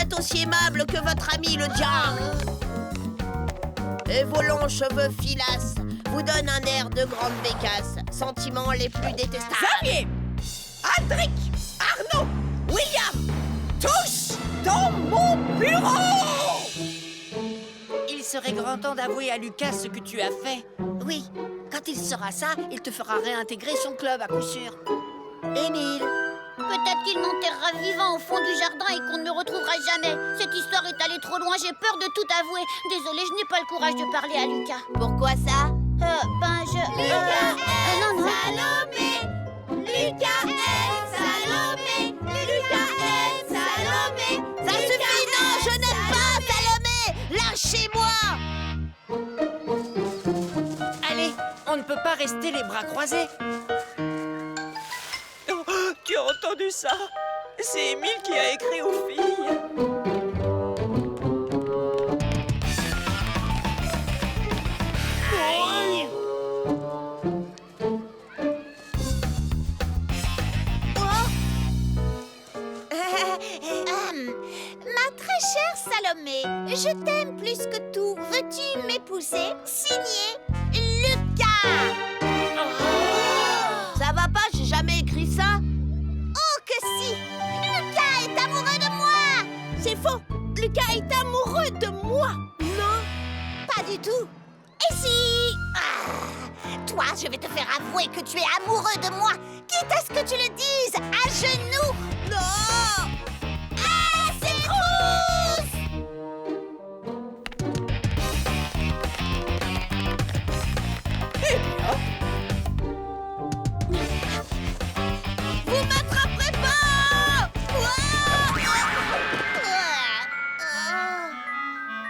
êtes aussi aimable que votre ami le diable. Et vos longs cheveux filasses vous donnent un air de grande bécasse. Sentiments les plus détestables. Xavier, Aldric, Arnaud, William, tous dans mon bureau! Il serait grand temps d'avouer à Lucas ce que tu as fait. Oui, quand il saura ça, il te fera réintégrer son club à coup sûr. Émile, Peut-être qu'il m'enterrera vivant au fond du jardin et qu'on ne me retrouvera jamais. Cette histoire est allée trop loin, j'ai peur de tout avouer. Désolée, je n'ai pas le courage de parler à Lucas. Pourquoi ça? Lucas non, non. Salomé! Lucas aime Salomé! Lucas aime Salomé! Ça suffit, non, je n'aime pas Salomé! Lâchez-moi! Allez, on ne peut pas rester les bras croisés. Oh, tu as entendu ça? C'est Émile qui a écrit aux filles. Ma très chère Salomé, je t'aime plus que tout. Veux-tu m'épouser? Signé Lucas. Ça va pas, j'ai jamais écrit ça. Oh que si! Lucas est amoureux de moi! C'est faux! Lucas est amoureux de moi! Non! Pas du tout! Et si... toi, je vais te faire avouer que tu es amoureux de moi, quitte à ce que tu le dises à genoux! Non! Ah, c'est trousse! Vous m'attraperez pas!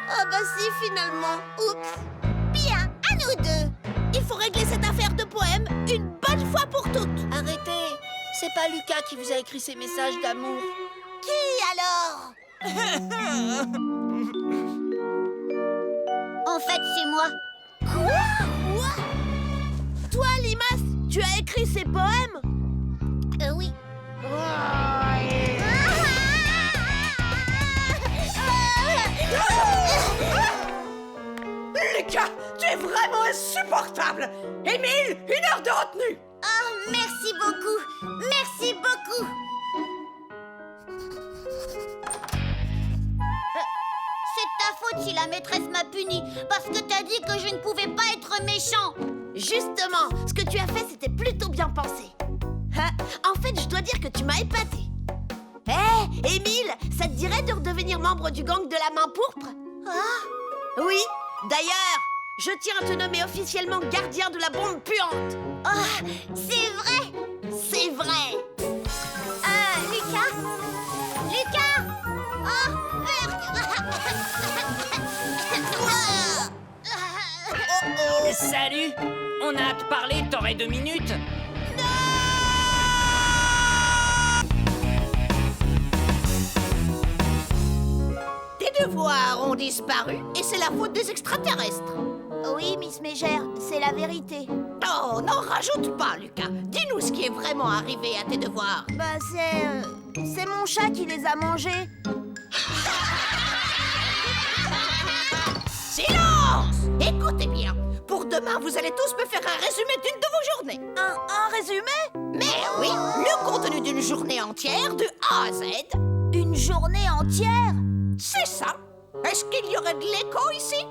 Ah bah si, finalement. Oups! Bien, à nous deux! Il faut régler cette affaire de poème une bonne fois pour toutes. arrêtez. C'est pas Lucas qui vous a écrit ces messages d'amour. Qui alors? En fait, c'est moi. Quoi? Toi, Limas, tu as écrit ces poèmes? Oui. Lucas, tu es vraiment insupportable! Émile, 1 heure de retenue! Oh, merci beaucoup. Merci beaucoup. C'est ta faute si la maîtresse m'a puni, parce que t'as dit que je ne pouvais pas être méchant. Justement, ce que tu as fait, c'était plutôt bien pensé. Ah, en fait, je dois dire que tu m'as épaté. Hé, Émile, ça te dirait de redevenir membre du gang de la main pourpre? Ah, Oui, d'ailleurs, je tiens à te nommer officiellement gardien de la bombe puante. oh, c'est vrai. C'est vrai. Lucas? Lucas? Oh, Salut! On a à te parler, t'aurais 2 minutes? Tes devoirs ont disparu et c'est la faute des extraterrestres. Oui, Miss Mégère, c'est la vérité. Oh, n'en rajoute pas, Lucas. Dis-nous ce qui est vraiment arrivé à tes devoirs. Bah, c'est mon chat qui les a mangés. Silence! Écoutez bien. Pour demain, vous allez tous me faire un résumé d'une de vos journées. Un résumé? Mais oui, le contenu d'une journée entière, de A à Z. Une journée entière? C'est ça. Est-ce qu'il y aurait de l'écho ici?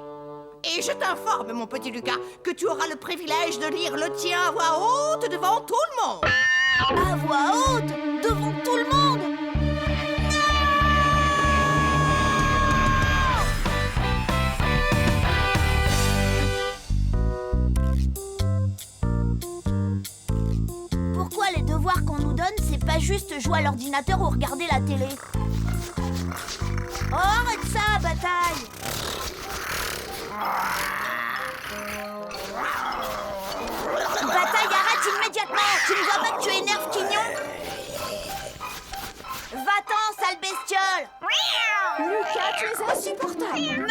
Et je t'informe, mon petit Lucas, que tu auras le privilège de lire le tien à voix haute devant tout le monde. À voix haute? Devant tout le monde? Pourquoi les devoirs qu'on nous donne, c'est pas juste jouer à l'ordinateur ou regarder la télé? Oh, arrête ça, bataille! Bataille, arrête immédiatement! Tu ne vois pas que tu énerves Quignon? Va-t'en, sale bestiole! Lucas, tu es insupportable.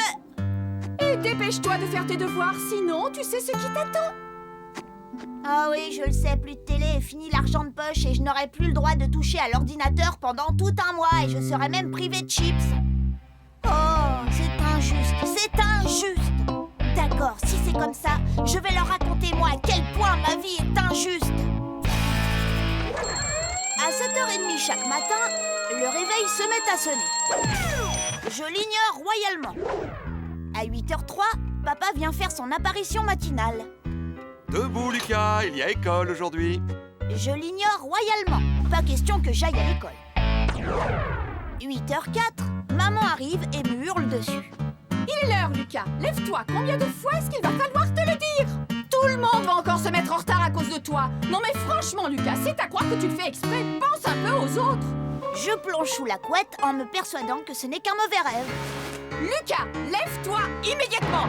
Et dépêche-toi de faire tes devoirs, sinon tu sais ce qui t'attend. Ah oui, je le sais, plus de télé et fini l'argent de poche et je n'aurai plus le droit de toucher à l'ordinateur pendant tout un mois et je serai même privée de chips. Oh, c'est injuste, c'est injuste. D'accord, si c'est comme ça, je vais leur raconter moi à quel point ma vie est injuste. À 7h30 chaque matin, le réveil se met à sonner. Je l'ignore royalement. À 8h03, papa vient faire son apparition matinale. Debout, Lucas, il y a école aujourd'hui. Je l'ignore royalement. Pas question que j'aille à l'école. 8h04, maman arrive et me hurle dessus. Il est l'heure, Lucas. Lève-toi. Combien de fois est-ce qu'il va falloir te le dire? Tout le monde va encore se mettre en retard à cause de toi. Non mais franchement, Lucas, c'est à croire que tu le fais exprès. Pense un peu aux autres. Je plonge sous la couette en me persuadant que ce n'est qu'un mauvais rêve. Lucas, lève-toi immédiatement.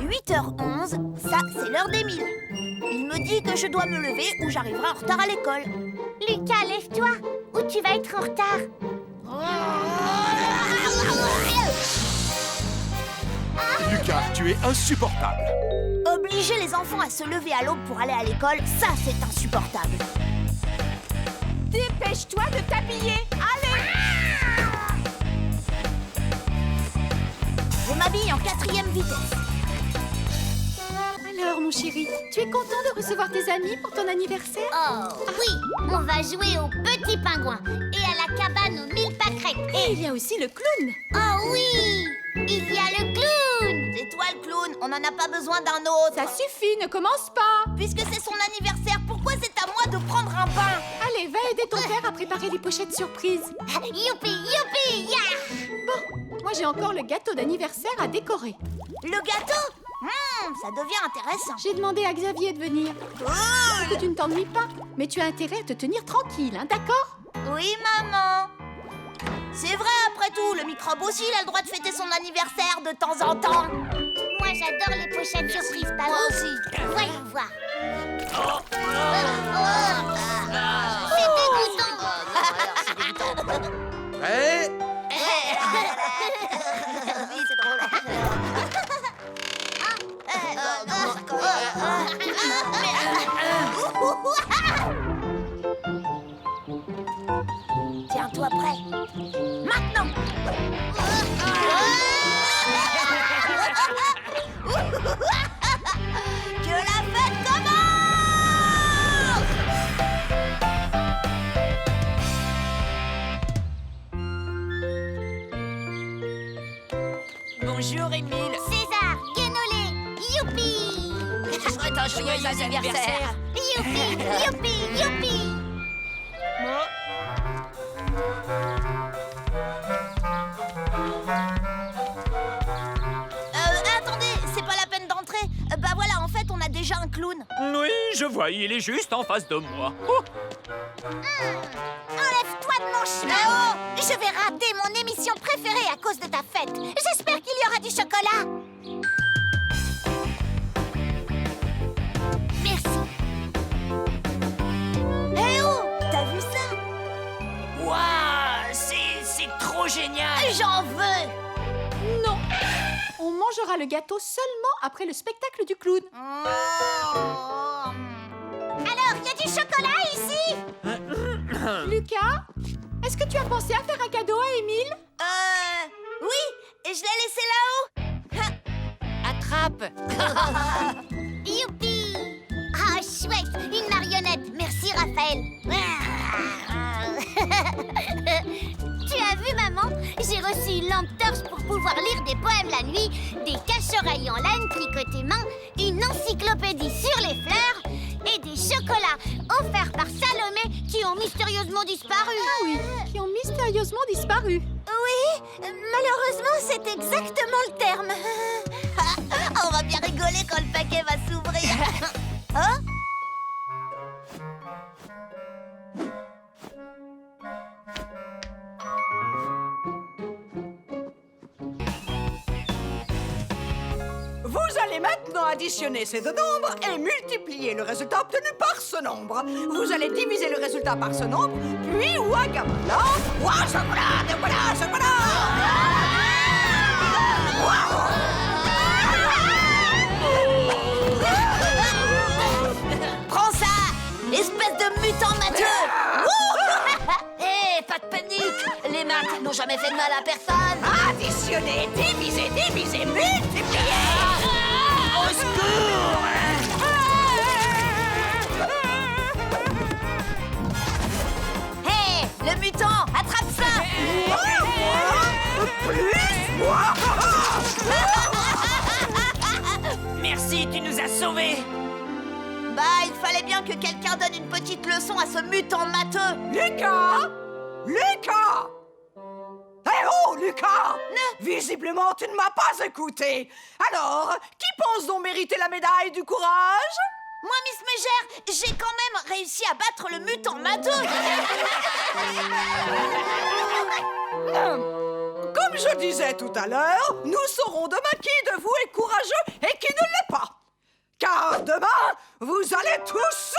« 8h11, ça c'est l'heure d'Émile. Il me dit que je dois me lever ou j'arriverai en retard à l'école. Lucas, lève-toi, ou tu vas être en retard. Lucas, tu es insupportable. Obliger les enfants à se lever à l'aube pour aller à l'école, ça c'est insupportable. Dépêche-toi de t'habiller. Allez. Je m'habille en 4e vitesse. Alors, mon chéri, tu es content de recevoir tes amis pour ton anniversaire? Oh, oui, on va jouer au petit pingouin et à la cabane aux 1000 pâquerettes. Et il y a aussi le clown. Oh oui, il y a le clown. C'est toi le clown, on n'en a pas besoin d'un autre. Ça suffit, ne commence pas. Puisque c'est son anniversaire, pourquoi c'est à moi de prendre un bain? Allez, va aider ton père à préparer les pochettes surprises. Youpi, youpi, ya. Bon, moi j'ai encore le gâteau d'anniversaire à décorer. Le gâteau? Ça devient intéressant. J'ai demandé à Xavier de venir. Que tu ne t'ennuies pas, mais tu as intérêt à te tenir tranquille, hein, d'accord? Oui, maman. C'est vrai, après tout, le microbe aussi, il a le droit de fêter son anniversaire de temps en temps. Moi j'adore les pochettes surprises, pas Moi vous? aussi. Voyons voir. C'est dégoûtant. Prêt? Oui, c'est drôle. Tiens-toi prêt. Maintenant. Que la fête commence! Bonjour, Émile. César, Guénolé, youpi. Je souhaite un joyeux anniversaire. Youpi, youpi, youpi. Attendez, c'est pas la peine d'entrer. Bah voilà, en fait, on a déjà un clown. Oui, je vois, il est juste en face de moi. Oh, Enlève-toi de mon chemin. Je vais rater mon émission préférée à cause de ta fête. J'espère qu'il y aura du chocolat. Merci. Eh oh, t'as vu ça? Waouh, c'est trop génial. J'en veux. Non. On mangera le gâteau seulement après le spectacle du clown. Alors, il y a du chocolat ici? Lucas, est-ce que tu as pensé à faire un cadeau à Émile? Oui, et je l'ai laissé là-haut. Attrape. Youpi! Ah, chouette! Une marionnette! Merci, Raphaël! Tu as vu, maman? J'ai reçu une lampe torche pour pouvoir lire des poèmes la nuit, des cache-oreilles en laine tricotés main, une encyclopédie sur les fleurs et des chocolats offerts par Salomé qui ont mystérieusement disparu. Ah oui, qui ont mystérieusement disparu. Oui, malheureusement, c'est exactement le terme. On va bien rigoler quand le paquet va s'ouvrir. Hein? Vous allez maintenant additionner ces deux nombres et multiplier le résultat obtenu par ce nombre. Vous allez diviser le résultat par ce nombre, puis ouagamala, ouagamala, Prends ça, espèce de mutant matheux. jamais fait de mal à personne. Additionner, diviser, multiplier. Au secours! Hé, le mutant, attrape ça! Merci, tu nous as sauvés! Bah, il fallait bien que quelqu'un donne une petite leçon à ce mutant matheux. Lucas! Lucas! Eh oh, Lucas! Visiblement, tu ne m'as pas écouté. Alors, qui pense donc mériter la médaille du courage? Moi, Miss Mégère, j'ai quand même réussi à battre le mutant matheux. Comme je disais tout à l'heure, nous saurons demain qui de vous est courageux et qui ne l'est pas. Car demain, vous allez tous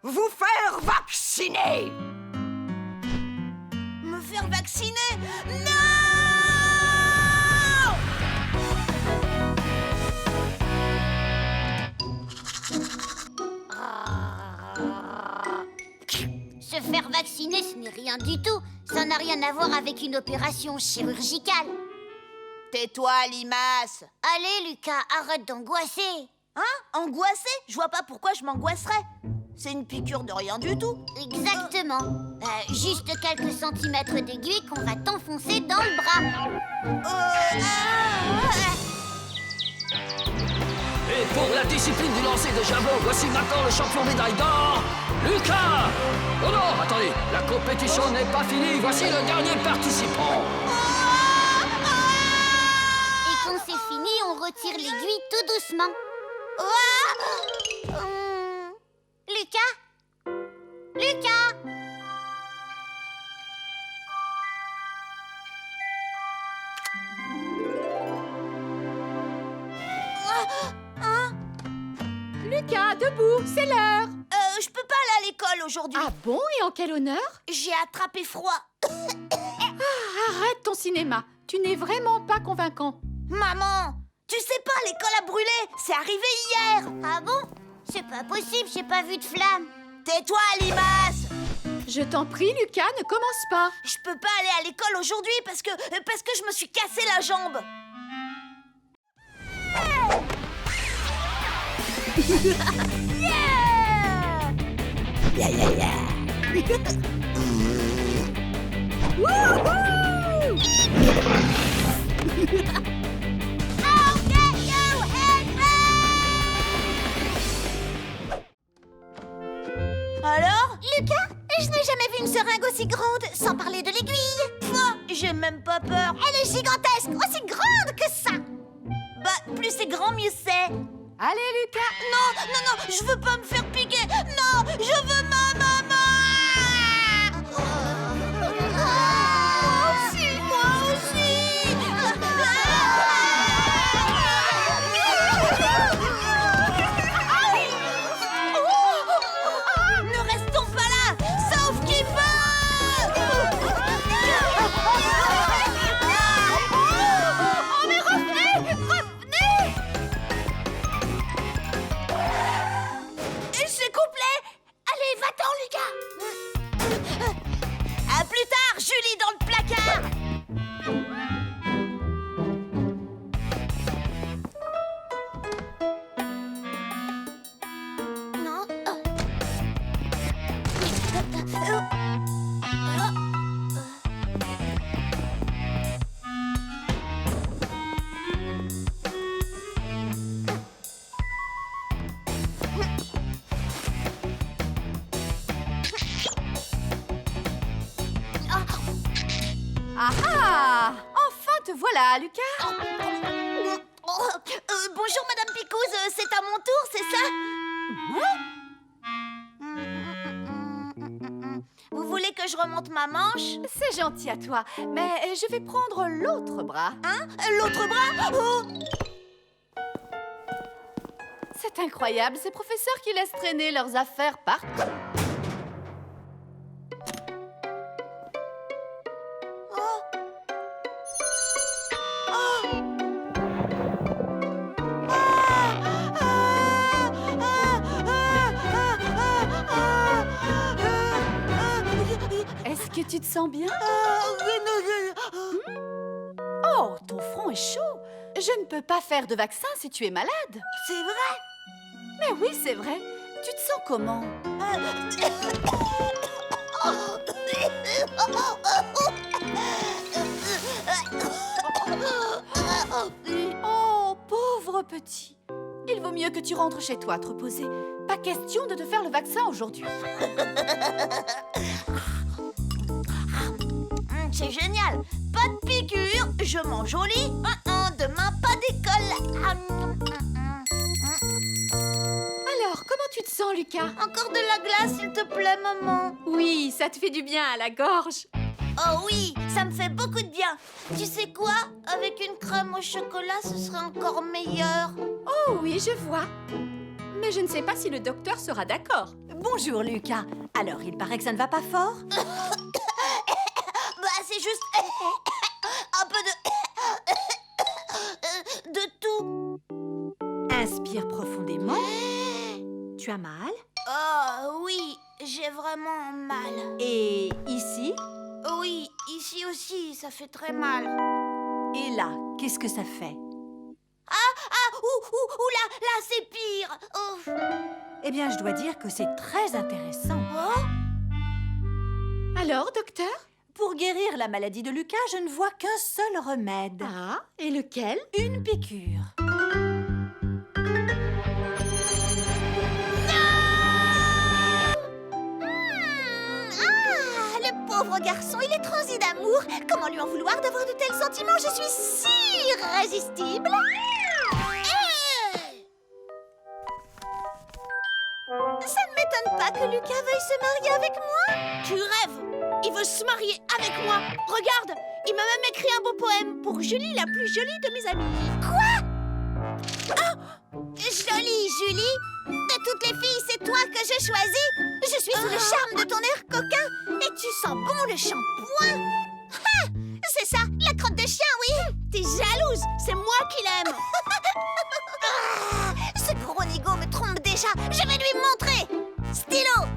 vous faire vacciner. Me faire vacciner? Non! Se faire vacciner, ce n'est rien du tout. Ça n'a rien à voir avec une opération chirurgicale. Tais-toi, Limace. Allez, Lucas, arrête d'angoisser. Hein? Angoissé? Je vois pas pourquoi je m'angoisserais. C'est une piqûre de rien du tout. Exactement. Juste quelques centimètres d'aiguille qu'on va t'enfoncer dans le bras. Et pour la discipline du lancer de javelot, voici maintenant le champion médaille d'or, Lucas! Oh non, attendez, la compétition n'est pas finie, voici le dernier participant. Et quand c'est fini, on retire l'aiguille tout doucement. Lucas? Lucas? Lucas, debout, c'est l'heure. Je peux pas aller à l'école aujourd'hui. Ah bon, et en quel honneur? J'ai attrapé froid. Arrête ton cinéma. Tu n'es vraiment pas convaincant. Maman, tu sais pas, l'école a brûlé. C'est arrivé hier. Ah bon? C'est pas possible, j'ai pas vu de flamme. Tais-toi, Limace. Je t'en prie, Lucas, ne commence pas. Je peux pas aller à l'école aujourd'hui parce que je me suis cassé la jambe. Alors? Lucas, je n'ai jamais vu une seringue aussi grande, sans parler de l'aiguille. J'ai même pas peur. Elle est gigantesque, aussi grande que ça. Bah, plus c'est grand, mieux c'est. Allez, Lucas. Non, je veux pas me faire piquer. Non, je veux ma maman. Moi aussi. Ne restons pas là, sauf qui peut. Oh, mais revenez. C'est complet. Allez, va-t'en, Lucas. À plus tard, Julie dans le placard. Non. Ah ah! Enfin te voilà, Lucas. Bonjour, Madame Picouse, c'est à mon tour, c'est ça? Vous voulez que je remonte ma manche? C'est gentil à toi, mais je vais prendre l'autre bras. Hein? L'autre bras? Oh! C'est incroyable, ces professeurs qui laissent traîner leurs affaires partout. Est-ce que tu te sens bien? Oh, ton front est chaud. Je ne peux pas faire de vaccin si tu es malade. C'est vrai? Mais oui, c'est vrai. Tu te sens comment? Oh, pauvre petit. Il vaut mieux que tu rentres chez toi te reposer. Pas question de te faire le vaccin aujourd'hui. C'est génial. Pas de piqûre, je mange au lit. Demain, pas d'école. Alors, comment tu te sens, Lucas? Encore de la glace, s'il te plaît, maman. Oui, ça te fait du bien à la gorge. Oh oui, ça me fait beaucoup de bien. Tu sais quoi? Avec une crème au chocolat, ce serait encore meilleur. Oh oui, je vois. Mais je ne sais pas si le docteur sera d'accord. Bonjour, Lucas. Alors, il paraît que ça ne va pas fort? Bah, c'est juste un peu de tout. Inspire profondément. Tu as mal? Oh oui, j'ai vraiment mal. Et ici? Oui, ici aussi, ça fait très mal. Et là, qu'est-ce que ça fait? Là, c'est pire. Oh. Eh bien, je dois dire que c'est très intéressant. Alors, docteur? Pour guérir la maladie de Lucas, je ne vois qu'un seul remède. Ah, et lequel? Une piqûre. Le pauvre garçon, il est transi d'amour. Comment lui en vouloir d'avoir de tels sentiments? Je suis si irrésistible. Ça ne m'étonne pas que Lucas veuille se marier avec moi. Tu rêves. Il veut se marier avec moi. Regarde, il m'a même écrit un beau poème pour Julie, la plus jolie de mes amies. Quoi? Oh, jolie Julie. De toutes les filles, c'est toi que je choisis. Je suis sous le charme de ton air coquin. Et tu sens bon le shampoing. Ah, c'est ça, la crotte de chien, oui. T'es jalouse, c'est moi qui l'aime. Ce gros nigo me trompe déjà. Je vais lui montrer. Stylo.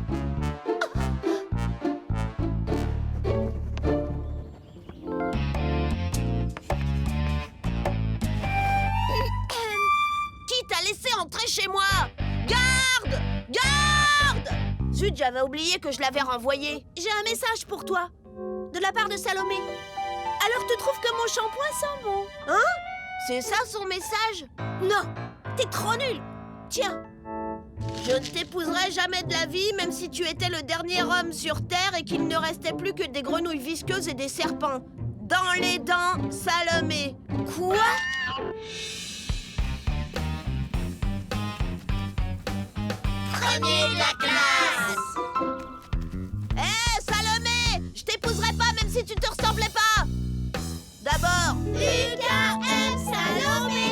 Qui t'a laissé entrer chez moi? Garde! Garde! Zut, j'avais oublié que je l'avais renvoyé. J'ai un message pour toi. De la part de Salomé. Alors tu trouves que mon shampoing sent bon? Hein? C'est ça son message? Non, t'es trop nul. Tiens. Je ne t'épouserai jamais de la vie, même si tu étais le dernier homme sur Terre et qu'il ne restait plus que des grenouilles visqueuses et des serpents. Dans les dents, Salomé. Quoi? Premier de la classe. Hé, Salomé, je t'épouserai pas même si tu te ressemblais pas. D'abord, Lucas aime Salomé.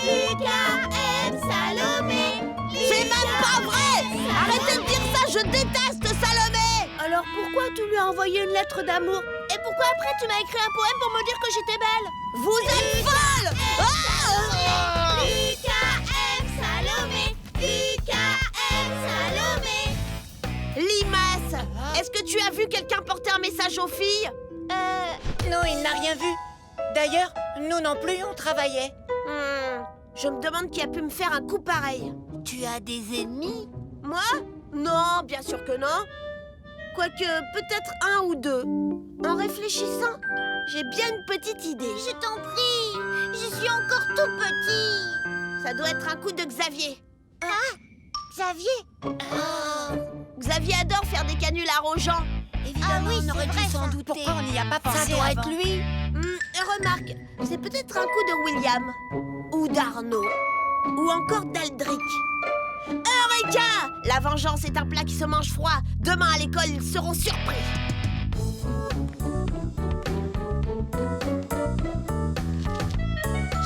Lucas aime Salomé. C'est même pas vrai. Arrêtez de dire ça, je déteste Salomé. Alors pourquoi tu lui as envoyé une lettre d'amour? Et pourquoi après tu m'as écrit un poème pour me dire que j'étais belle? Vous êtes folle. Lucas aime Salomé. Lucas aime Salomé. Limace, est-ce que tu as vu quelqu'un porter un message aux filles? Non, il n'a rien vu. D'ailleurs, nous non plus, on travaillait. Je me demande qui a pu me faire un coup pareil. Tu as des ennemis? Moi? Non, bien sûr que non. Quoique, peut-être un ou deux. En réfléchissant, j'ai bien une petite idée. Je t'en prie, je suis encore tout petit. Ça doit être un coup de Xavier. Ah, Xavier? Xavier adore faire des canulars aux gens. Évidemment, on aurait dû s'en douter. Pourquoi on n'y a pas pensé? Ça doit être lui. Remarque, c'est peut-être un coup de William. Ou d'Arnaud. Ou encore d'Aldric. Eureka! La vengeance est un plat qui se mange froid. Demain à l'école, ils seront surpris.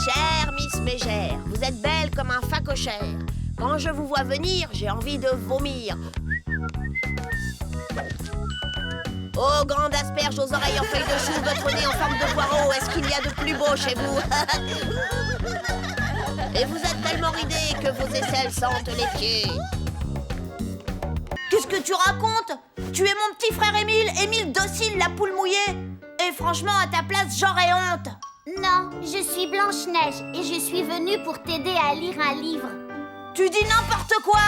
Chère Miss Mégère, vous êtes belle comme un facochère. Quand je vous vois venir, j'ai envie de vomir. Oh, grande asperge aux oreilles en feuilles de chou, votre nez en forme de poireau, est-ce qu'il y a de plus beau chez vous? Et vous êtes tellement ridés que vos aisselles sentent les pieds. Qu'est-ce que tu racontes? Tu es mon petit frère Émile, Émile docile, la poule mouillée. Et franchement, à ta place, j'aurais honte. Non, je suis Blanche-Neige et je suis venue pour t'aider à lire un livre. Tu dis n'importe quoi.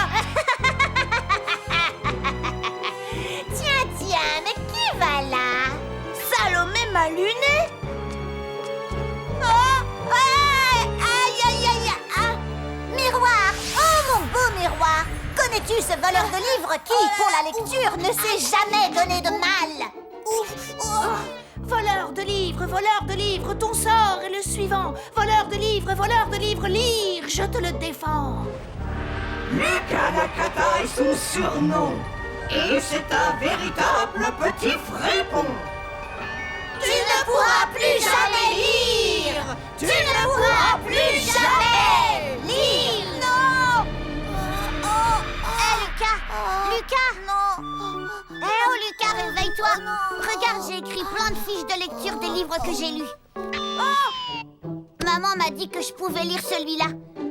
Tiens, mais qui va là? Salomé m'a luné. Oh, aïe, aïe, aïe, ah. Miroir, oh mon beau miroir. Connais-tu ce voleur de livres qui, pour la lecture, ne s'est jamais donné de mal? Ouf, oh. Voleur de livres, ton sort est le suivant. Voleur de livres, lire, je te le défends. Lucas Nakata est son surnom. Et c'est un véritable petit fripon. Tu ne pourras plus jamais lire. Tu ne pourras plus jamais lire. Non. Lucas, non. Oh, Lucas, réveille-toi. Regarde, j'ai écrit plein de fiches de lecture des livres que j'ai lus. Maman m'a dit que je pouvais lire celui-là.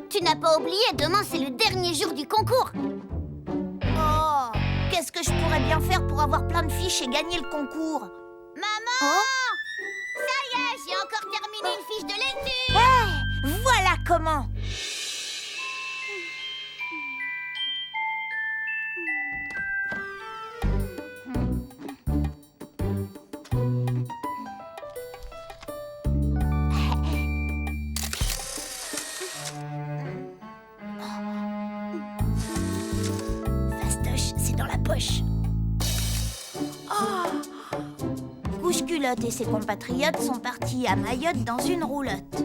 Tu n'as pas oublié, demain c'est le dernier jour du concours. Oh, qu'est-ce que je pourrais bien faire pour avoir plein de fiches et gagner le concours? Maman! Ça y est, j'ai encore terminé une fiche de lecture. Hey, voilà comment. Fastoche, c'est dans la poche. Couche-culotte et ses compatriotes sont partis à Mayotte dans une roulotte.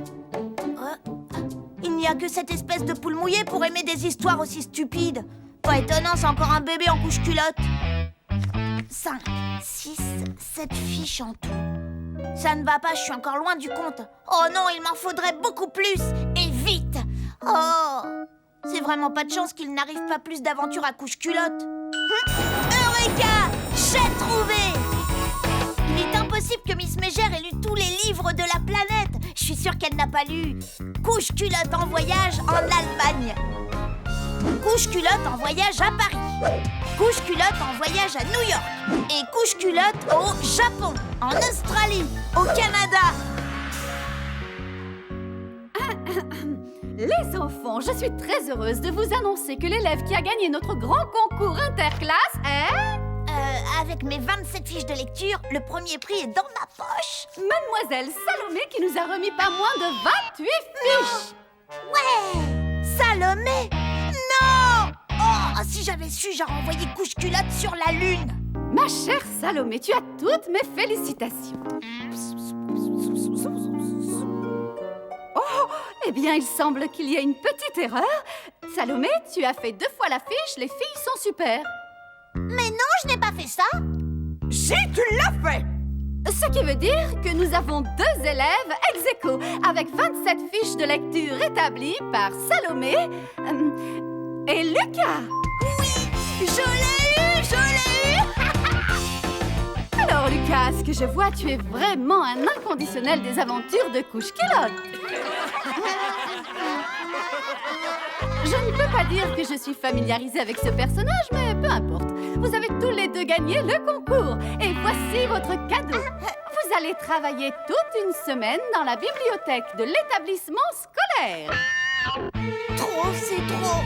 Il n'y a que cette espèce de poule mouillée pour aimer des histoires aussi stupides. Pas étonnant, c'est encore un bébé en couche-culotte. 5, 6, 7 fiches en tout. Ça ne va pas, je suis encore loin du compte. Oh non, il m'en faudrait beaucoup plus. Et vite. Oh, c'est vraiment pas de chance qu'il n'arrive pas plus d'aventures à couche-culotte. Eureka! J'ai trouvé! Il est impossible que Miss Mégère ait lu tous les livres de la planète. Je suis sûre qu'elle n'a pas lu Couche-culotte en voyage en Allemagne, Couche-culotte en voyage à Paris, Couche-culotte en voyage à New York et Couche-culotte au Japon, en Australie, au Canada. Les enfants, je suis très heureuse de vous annoncer que l'élève qui a gagné notre grand concours interclasse est... Avec mes 27 fiches de lecture, le premier prix est dans ma poche. Mademoiselle Salomé qui nous a remis pas moins de 28 fiches. Ouais! Salomé? Non! Oh, si j'avais su, j'aurais envoyé couche-culotte sur la Lune. Ma chère Salomé, tu as toutes mes félicitations. Oh, eh bien, il semble qu'il y a une petite erreur. Salomé, tu as fait 2 fois la fiche, les filles sont super. Mais non, je n'ai pas fait ça. Si tu l'as fait! Ce qui veut dire que nous avons 2 élèves ex aequo, avec 27 fiches de lecture établies par Salomé et Lucas. Oui! Je l'ai eu! Alors Lucas, ce que je vois, tu es vraiment un inconditionnel des aventures de couche-culotte. Je ne peux pas dire que je suis familiarisée avec ce personnage, mais peu importe. Vous avez tous les 2 gagné le concours. Et voici votre cadeau. Vous allez travailler toute une semaine dans la bibliothèque de l'établissement scolaire. Trop, c'est trop.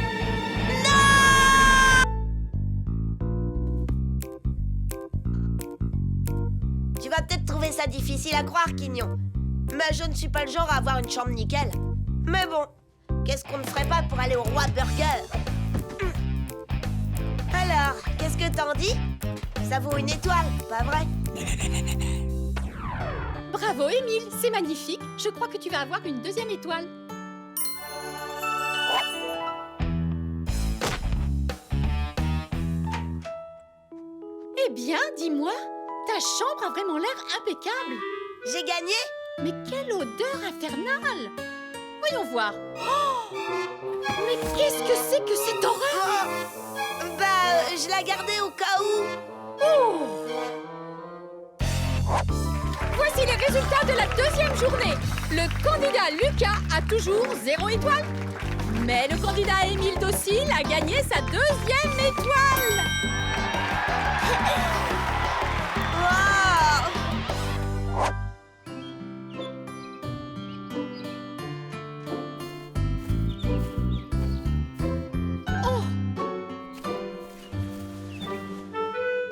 Tu vas peut-être trouver ça difficile à croire, Quignon. Mais je ne suis pas le genre à avoir une chambre nickel. Mais bon, qu'est-ce qu'on ne ferait pas pour aller au Roi Burger? Alors, qu'est-ce que t'en dis? Ça vaut une étoile, pas vrai? Bravo, Émile, c'est magnifique. Je crois que tu vas avoir une 2e étoile. Eh bien, dis-moi, ta chambre a vraiment l'air impeccable. J'ai gagné? Mais quelle odeur infernale! Voyons voir. Oh! Mais qu'est-ce que c'est que cette horreur? Je la gardais au cas où. Oh! Voici les résultats de la 2e journée. Le candidat Lucas a toujours 0 étoile. Mais le candidat Émile Docile a gagné sa 2e étoile.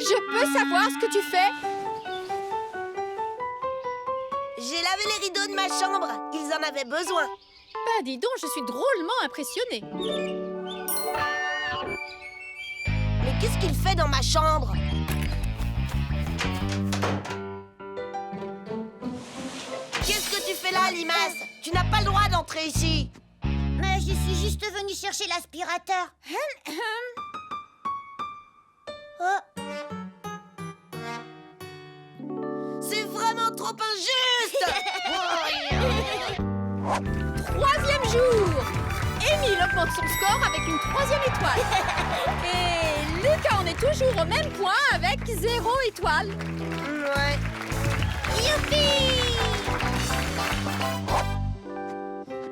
Je peux savoir ce que tu fais? J'ai lavé les rideaux de ma chambre. Ils en avaient besoin. Bah dis donc, je suis drôlement impressionnée. Mais qu'est-ce qu'il fait dans ma chambre? Qu'est-ce que tu fais là, Limace? Tu n'as pas le droit d'entrer ici. Mais je suis juste venue chercher l'aspirateur. Oh, C'est vraiment trop injuste. 3e jour! Émile augmente son score avec une 3e étoile. Et Lucas en est toujours au même point avec 0 étoile. Ouais. youpi!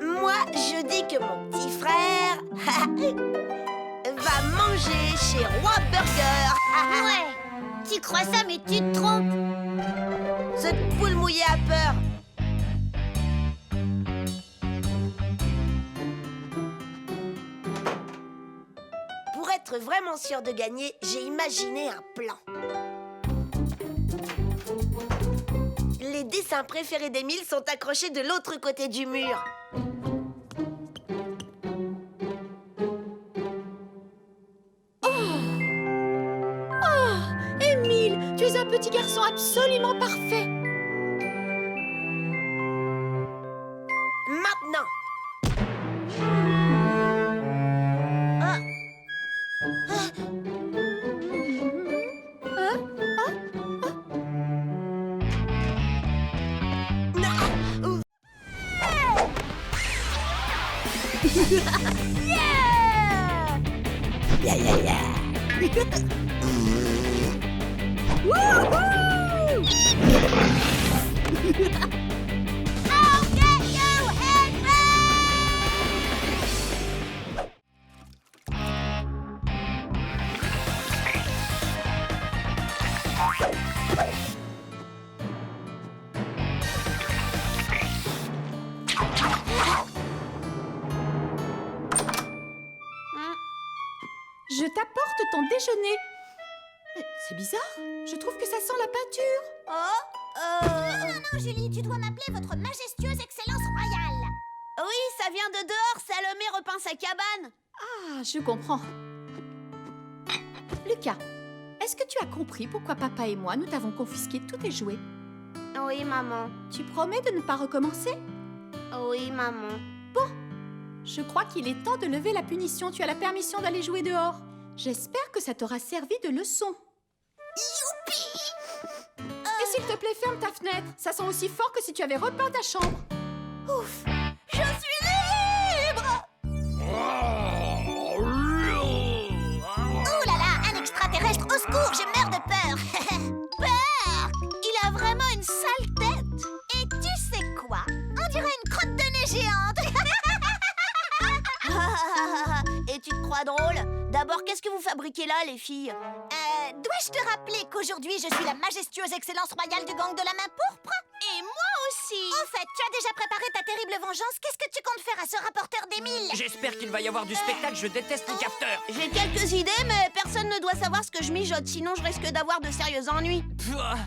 Moi, je dis que mon petit frère va manger chez Roi Burger. Ouais, tu crois ça, mais tu te trompes. Cette poule mouillée a peur. Pour être vraiment sûr de gagner, j'ai imaginé un plan. Les dessins préférés d'Émile sont accrochés de l'autre côté du mur. Émile, tu es un petit garçon absolument parfait. Maintenant. Je t'apporte ton déjeuner. C'est bizarre, je trouve que ça sent la peinture. Non, Julie, tu dois m'appeler votre majestueuse excellence royale. Oui, ça vient de dehors. Salomé repeint sa cabane. Ah, je comprends. Lucas, est-ce que tu as compris pourquoi papa et moi, nous t'avons confisqué tous tes jouets? Oui, maman. Tu promets de ne pas recommencer? Oui, maman. Je crois qu'il est temps de lever la punition. Tu as la permission d'aller jouer dehors. J'espère que ça t'aura servi de leçon. Youpi! Et s'il te plaît, ferme ta fenêtre. Ça sent aussi fort que si tu avais repeint ta chambre. Ouf! Je suis libre! Ouh là là, un extraterrestre, au secours, je meurs de peur! Peur! Il a vraiment une sale tête! Et tu sais quoi? On dirait une crotte de nez géante! Et tu te crois drôle? D'abord, qu'est-ce que vous fabriquez là, les filles? Dois-je te rappeler qu'aujourd'hui, je suis la majestueuse excellence royale du gang de la main pourpre? Et moi aussi! Au fait, tu as déjà préparé ta terrible vengeance. Qu'est-ce que tu comptes faire à ce rapporteur d'Émile? J'espère qu'il va y avoir du spectacle, je déteste les capteurs. J'ai quelques idées, mais personne ne doit savoir ce que je mijote, sinon je risque d'avoir de sérieux ennuis. Pouah.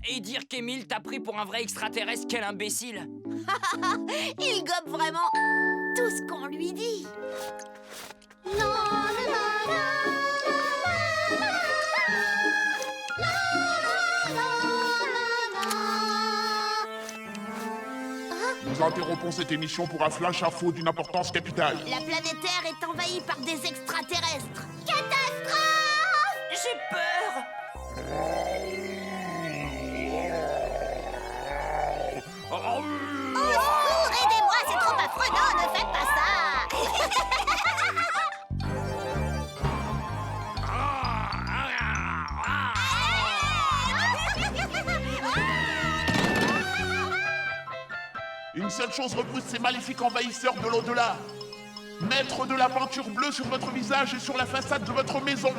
Et dire qu'Émile t'a pris pour un vrai extraterrestre, quel imbécile. Il gobe vraiment tout ce qu'on lui dit. Nous interrompons cette émission pour un flash info d'une importance capitale. La planète Terre est envahie par des extraterrestres. Catastrophe! J'ai peur. Au secours, aidez-moi, c'est trop affreux. Non, ne faites pas ça! Une seule chose repousse ces maléfiques envahisseurs de l'au-delà. Mettre de la peinture bleue sur votre visage et sur la façade de votre maison.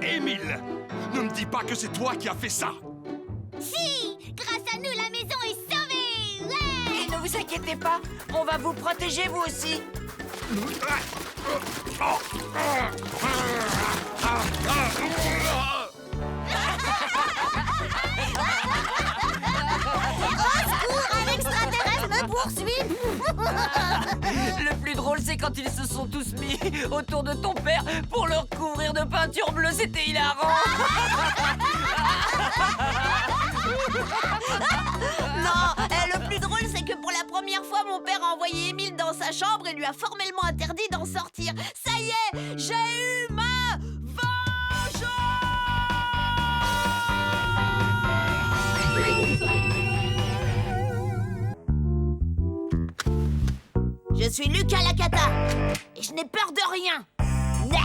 Émile, ne me dis pas que c'est toi qui as fait ça. Si! Grâce à nous, la maison est sauvée! Ouais! Et ne vous inquiétez pas, on va vous protéger vous aussi. Un extraterrestre me poursuit! Le plus drôle, c'est quand ils se sont tous mis autour de ton père pour le recouvrir de peinture bleue. C'était hilarant. Non, le plus drôle, c'est que pour la première fois, mon père a envoyé Émile dans sa chambre et lui a formellement interdit d'en sortir. Ça y est, j'ai eu ma vengeance! Je suis Lucas Lacata et je n'ai peur de rien. Nah.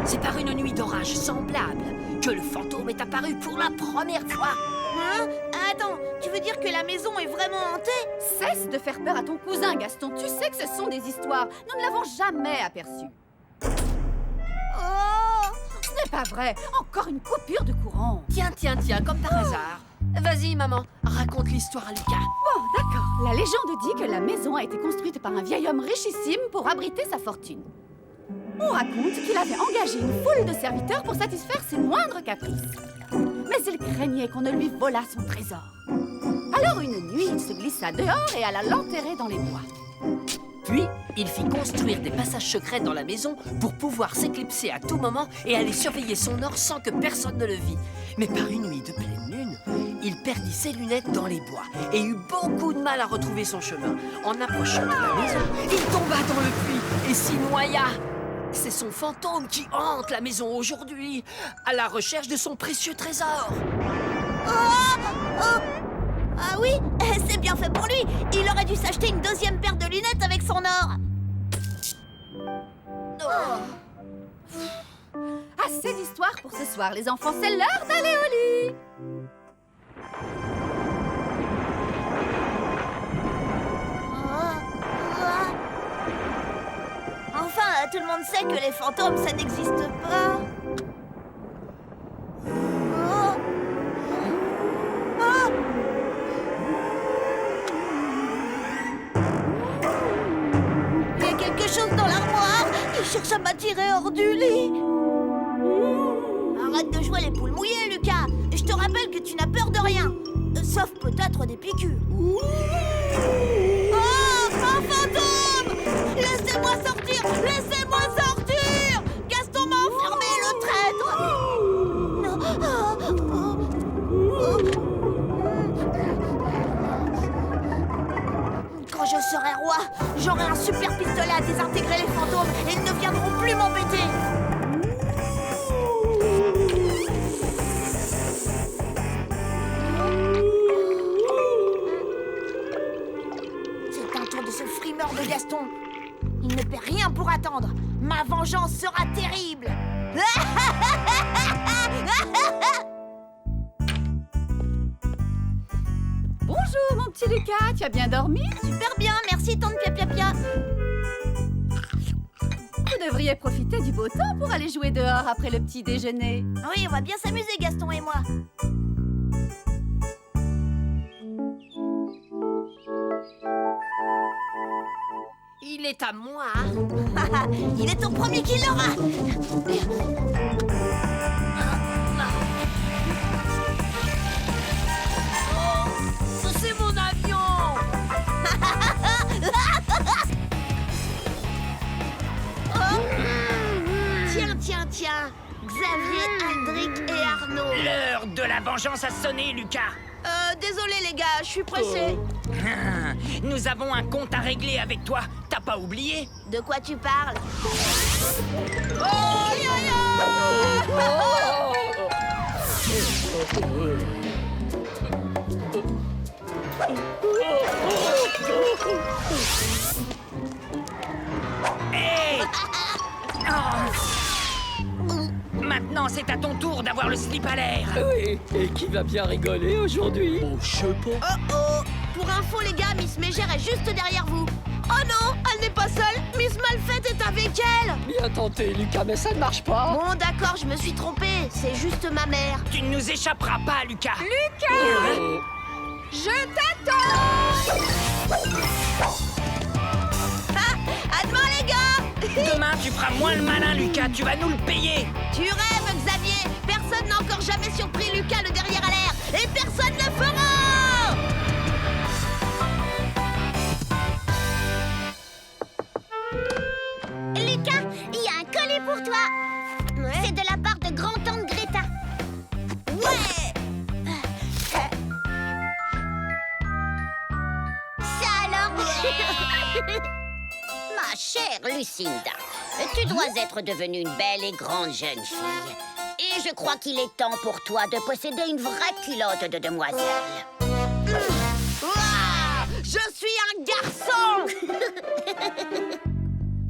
C'est par une nuit d'orage semblable que le fantôme est apparu pour la première fois. Hein? Attends, tu veux dire que la maison est vraiment hantée? Cesse de faire peur à ton cousin, Gaston. Tu sais que ce sont des histoires. Nous ne l'avons jamais aperçu. Oh! Ce n'est pas vrai. Encore une coupure de courant. Tiens, comme par hasard. Vas-y, maman, raconte l'histoire à Lucas. Bon, d'accord. La légende dit que la maison a été construite par un vieil homme richissime pour abriter sa fortune. On raconte qu'il avait engagé une foule de serviteurs pour satisfaire ses moindres caprices. Mais il craignait qu'on ne lui volât son trésor. Alors une nuit, il se glissa dehors et alla l'enterrer dans les bois. Puis, il fit construire des passages secrets dans la maison pour pouvoir s'éclipser à tout moment et aller surveiller son or sans que personne ne le vît. Mais par une nuit de pleine lune, il perdit ses lunettes dans les bois et eut beaucoup de mal à retrouver son chemin. En approchant de la maison, il tomba dans le puits et s'y noya. C'est son fantôme qui hante la maison aujourd'hui, à la recherche de son précieux trésor. Ah oui, c'est bien fait pour lui. Il aurait dû s'acheter une deuxième paire de lunettes avec son or. Assez d'histoires pour ce soir, les enfants. C'est l'heure d'aller au lit. Enfin, tout le monde sait que les fantômes, ça n'existe pas. Il y a quelque chose dans l'armoire. Il cherche à m'attirer hors du lit. Arrête de jouer les poules mouillées, Lucas. Je te rappelle que tu n'as peur de rien. Sauf peut-être des piqûres. Oh, un fantôme! Laissez-moi sortir! Laissez-moi sortir! Gaston m'a enfermé, le traître! Non. Quand je serai roi, j'aurai un super pistolet à désintégrer les fantômes et ils ne viendront plus m'embêter! C'est un tour de ce frimeur de Gaston. Il ne paie rien pour attendre. Ma vengeance sera terrible. Bonjour, mon petit Lucas. Tu as bien dormi? Super bien, merci tante Pia Pia Pia. Vous devriez profiter du beau temps pour aller jouer dehors après le petit déjeuner. Oui, on va bien s'amuser, Gaston et moi. Il est à moi. Il est au premier qui l'aura. C'est mon avion. Tiens. Xavier, Aldric et Arnaud. L'heure de la vengeance a sonné, Lucas. Désolé les gars, je suis pressée. Nous avons un compte à régler avec toi. T'as pas oublié? De quoi tu parles? Maintenant, c'est à ton tour d'avoir le slip à l'air. Oui, et qui va bien rigoler aujourd'hui? Oh, je sais pas. Oh oh! Pour info, les gars, Miss Mégère est juste derrière vous. Oh non, elle n'est pas seule. Miss Malfaite est avec elle. Bien tenté, Lucas, mais ça ne marche pas. Bon, d'accord, je me suis trompée. C'est juste ma mère. Tu ne nous échapperas pas, Lucas. Je t'attends! Ah, à demain, les gars. Demain, tu feras moins le malin, Lucas. Tu vas nous le payer. Tu rêves, Xavier. Personne n'a encore jamais surpris Lucas le derrière à l'air. Et personne ne le fera. Lucas, il y a un collier pour toi. Ouais. C'est de la part de grand-tante Greta. Ouais. Ça alors? Ma chère Lucinda, tu dois être devenue une belle et grande jeune fille. Et je crois qu'il est temps pour toi de posséder une vraie culotte de demoiselle. Ouah, je suis un garçon.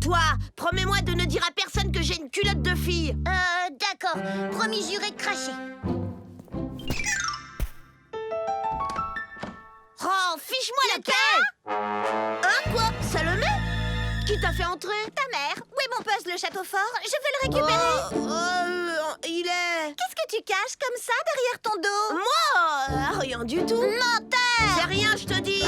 Toi, promets-moi de ne dire à personne que j'ai une culotte de fille. D'accord. Promis juré craché. Oh, fiche-moi la paix. Hein, quoi? Salomé? Qui t'a fait entrer? Ta mère, où est mon puzzle le château fort? Je veux le récupérer. Il est... Qu'est-ce que tu caches comme ça derrière ton dos? Moi? Rien du tout. Menteur! C'est rien, je te dis.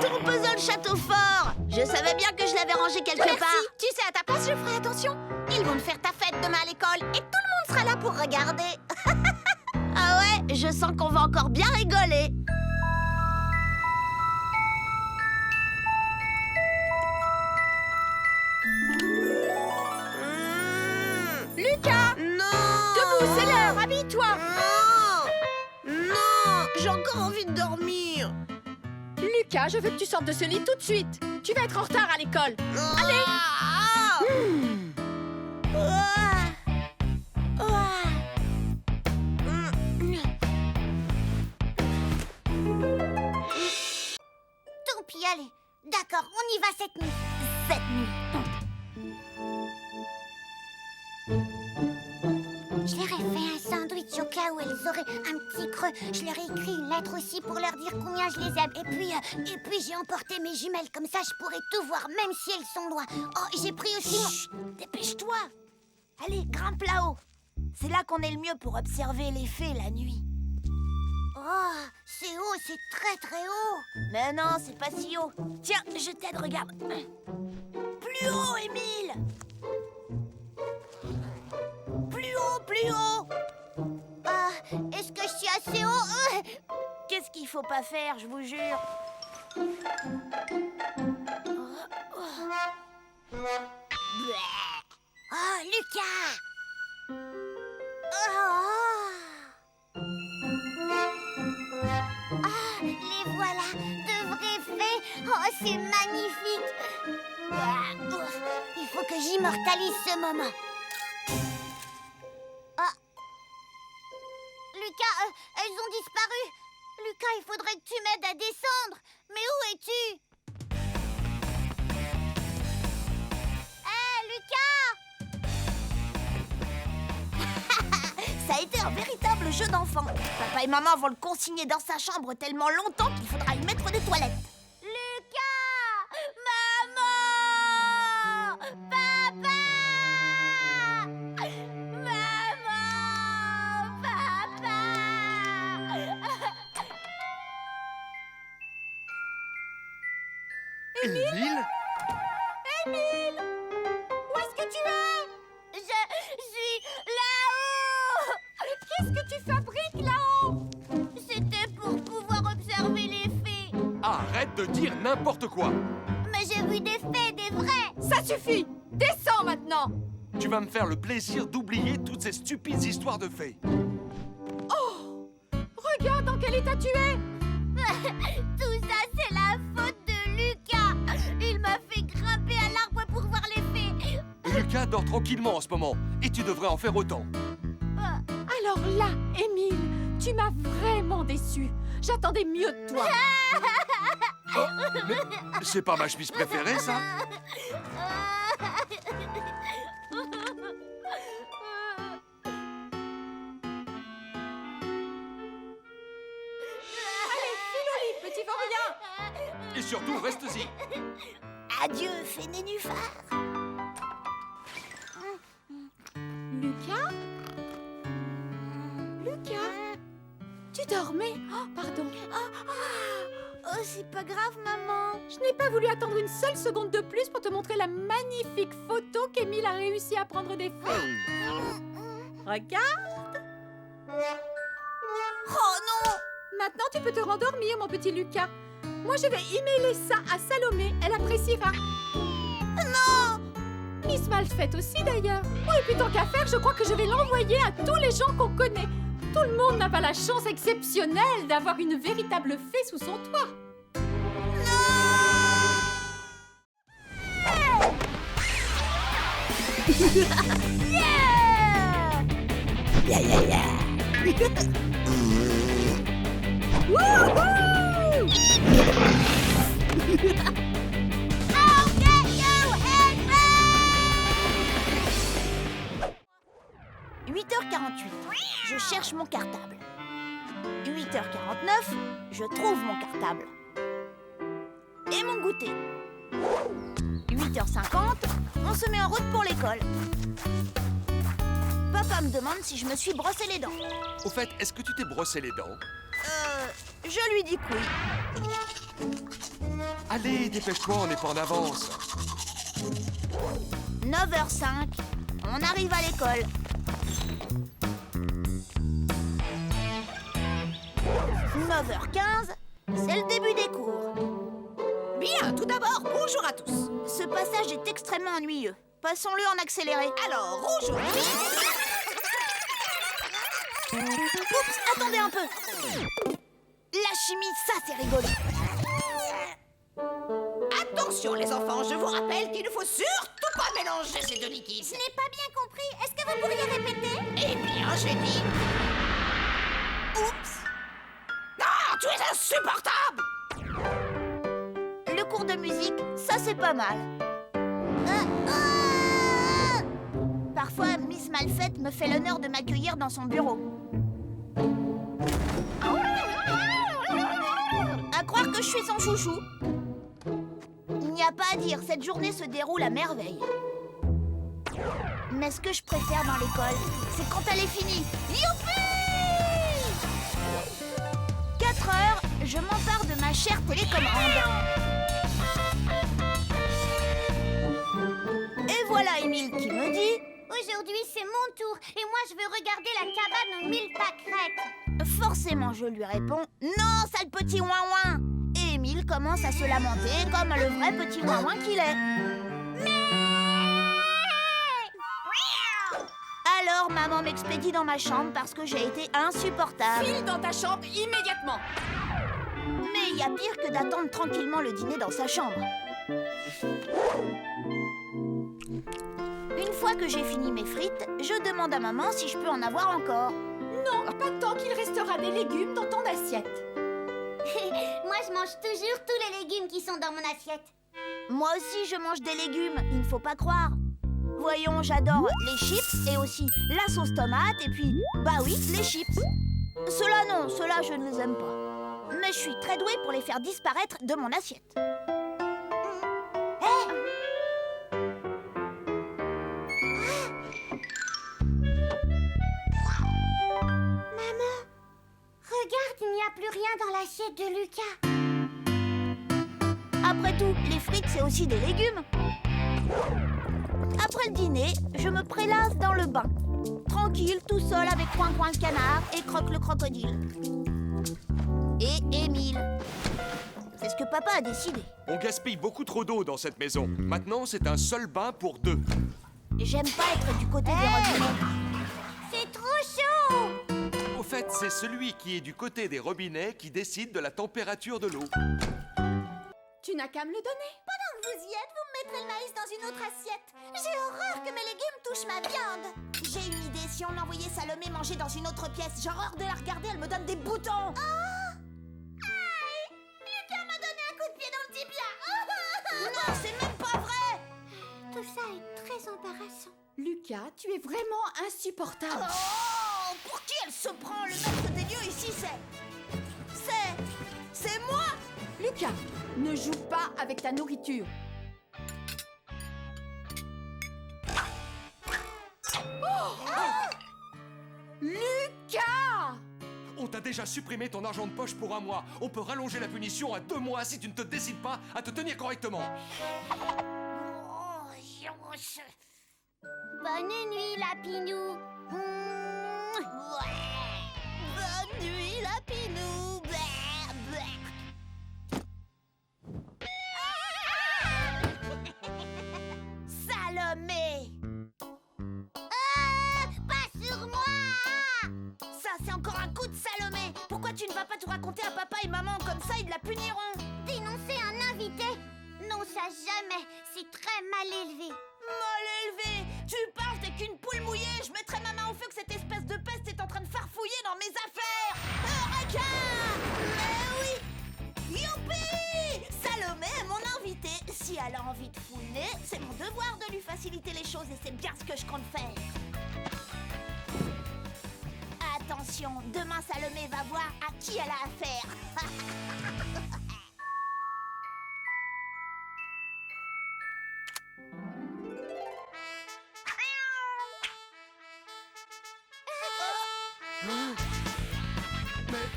Ton puzzle château fort. Je savais bien que je l'avais rangé quelque part. Tu sais, à ta place, je ferai attention. Ils vont te faire ta fête demain à l'école et tout le monde sera là pour regarder. Ah ouais, je sens qu'on va encore bien rigoler. Lucas! Non! Debout, c'est l'heure, habille-toi! Non! Non! J'ai encore envie de dormir. Lucas, je veux que tu sortes de ce lit tout de suite. Tu vas être en retard à l'école. Allez! Tant pis, allez. D'accord, on y va cette nuit. Cette nuit. Je leur ai fait un sandwich au cas où elles auraient un petit creux. Je leur ai écrit une lettre aussi pour leur dire combien je les aime. Et puis j'ai emporté mes jumelles. Comme ça, je pourrai tout voir, même si elles sont loin. Oh, j'ai pris aussi mon... Dépêche-toi! Allez, grimpe là-haut. C'est là qu'on est le mieux pour observer les fées la nuit. Oh, c'est haut, c'est très très haut. Mais non, c'est pas si haut. Tiens, je t'aide, regarde. Plus haut, Émile! Plus haut, plus haut! Ah, est-ce que je suis assez haut? Qu'est-ce qu'il faut pas faire, je vous jure? Oh, Lucas! Ah, les voilà, de vraies fées. Oh, c'est magnifique. Il faut que j'immortalise ce moment. Ah. Lucas, elles ont disparu. Lucas, il faudrait que tu m'aides à descendre. Mais où es-tu? Lucas! Ça a été un véritable jeu d'enfant. Papa et maman vont le consigner dans sa chambre tellement longtemps qu'il faudra y mettre des toilettes. Lucas! Maman! Papa! Maman! Papa! Émile? Émile! Où est-ce que tu es? Je suis là-haut! Qu'est-ce que tu fabriques là-haut? C'était pour pouvoir observer les fées. Arrête de dire n'importe quoi. Mais j'ai vu des fées, des vraies. Ça suffit! Descends maintenant! Tu vas me faire le plaisir d'oublier toutes ces stupides histoires de fées. Oh! Regarde dans quel état tu es! Tout ça, c'est la faute de Lucas. Il m'a fait grimper à l'arbre pour voir les fées. Lucas dort tranquillement en ce moment, et tu devrais en faire autant. Alors là, Émile, tu m'as vraiment déçu. J'attendais mieux de toi. Oh, mais c'est pas ma chemise préférée, ça? Petit vaurien. Et surtout, reste-y. Adieu, fée nénuphar. Lucas? Lucas? Tu dormais? Oh, pardon. Oh, c'est pas grave, maman. Je n'ai pas voulu attendre une seule seconde de plus pour te montrer la magnifique photo qu'Émile a réussi à prendre des feuilles. Regarde. Oh non! Maintenant, tu peux te rendormir, mon petit Lucas. Moi, je vais emailer ça à Salomé. Elle appréciera. Non! Miss Malfait aussi, d'ailleurs. Oh, et puis tant qu'à faire, je crois que je vais l'envoyer à tous les gens qu'on connaît. Tout le monde n'a pas la chance exceptionnelle d'avoir une véritable fée sous son toit. « 8h48, je cherche mon cartable. 8h49, je trouve mon cartable. Et mon goûter. 8h50, on se met en route pour l'école. Papa me demande si je me suis brossé les dents. Au fait, est-ce que tu t'es brossé les dents? Je lui dis que oui. Allez, dépêche-toi, on n'est pas en avance. 9h05, on arrive à l'école. 9h15, c'est le début des cours. Bien, tout d'abord, bonjour à tous. Ce passage est extrêmement ennuyeux. Passons-le en accéléré. Alors, aujourd'hui... Oups, attendez un peu. La chimie, ça c'est rigolo. Attention les enfants, je vous rappelle qu'il ne faut surtout pas mélanger ces deux liquides. Je n'ai pas bien compris. Est-ce que vous pourriez répéter? Eh bien, j'ai dit... Oups. Ah, tu es insupportable! Le cours de musique, ça c'est pas mal. Parfois, Miss Malfait me fait l'honneur de m'accueillir dans son bureau. À croire que je suis son chouchou. Il n'y a pas à dire, cette journée se déroule à merveille. Mais ce que je préfère dans l'école, c'est quand elle est finie. Youpi! 4 heures, je m'empare de ma chère télécommande. Et voilà Émile qui me dit... Aujourd'hui, c'est mon tour et moi, je veux regarder la cabane aux 1000 pâquerettes. Forcément, je lui réponds « Non, sale petit ouin-ouin !» Et Émile commence à se lamenter comme le vrai petit ouin-ouin qu'il est. Alors, maman m'expédie dans ma chambre parce que j'ai été insupportable. File dans ta chambre immédiatement. Mais il y a pire que d'attendre tranquillement le dîner dans sa chambre. Une fois que j'ai fini mes frites, je demande à maman si je peux en avoir encore. Non, pas tant qu'il restera des légumes dans ton assiette. Moi, je mange toujours tous les légumes qui sont dans mon assiette. Moi aussi, je mange des légumes, il ne faut pas croire. Voyons, j'adore les chips et aussi la sauce tomate et puis, bah oui, les chips. Ceux-là, non, ceux-là, je ne les aime pas. Mais je suis très douée pour les faire disparaître de mon assiette. Regarde, il n'y a plus rien dans l'assiette de Lucas. Après tout, les frites, c'est aussi des légumes. Après le dîner, je me prélasse dans le bain. Tranquille, tout seul avec Coin-Coin le canard et Croque le crocodile. Et Émile. C'est ce que papa a décidé. On gaspille beaucoup trop d'eau dans cette maison. Maintenant, c'est un seul bain pour 2. J'aime pas être du côté des robinets. C'est trop chaud. Au fait, c'est celui qui est du côté des robinets qui décide de la température de l'eau. Tu n'as qu'à me le donner. Pendant que vous y êtes, vous me mettrez le maïs dans une autre assiette. J'ai horreur que mes légumes touchent ma viande. J'ai une idée, si on envoyait Salomé manger dans une autre pièce, j'ai horreur de la regarder, elle me donne des boutons. Lucas, tu es vraiment insupportable. Oh, pour qui elle se prend? Le maître des lieux ici, c'est moi. Lucas, ne joue pas avec ta nourriture. Lucas! On t'a déjà supprimé ton argent de poche pour 1 mois. On peut rallonger la punition à 2 mois si tu ne te décides pas à te tenir correctement. Bonne nuit, Lapinou. Bonne nuit, Lapinou. Salomé! Pas sur moi! Ça, c'est encore un coup de Salomé! Pourquoi tu ne vas pas tout raconter à papa et maman? Comme ça, ils la puniront! Dénoncer un invité? Non, ça jamais. C'est très mal élevé. Mal élevé! Tu parles, t'es qu'une poule mouillée! Je mettrai ma main au feu que cette espèce de peste est en train de farfouiller dans mes affaires! Eureka! Mais oui! Youpi! Salomé est mon invitée. Si elle a envie de fouiner, c'est mon devoir de lui faciliter les choses et c'est bien ce que je compte faire. Attention, demain Salomé va voir à qui elle a affaire. Mais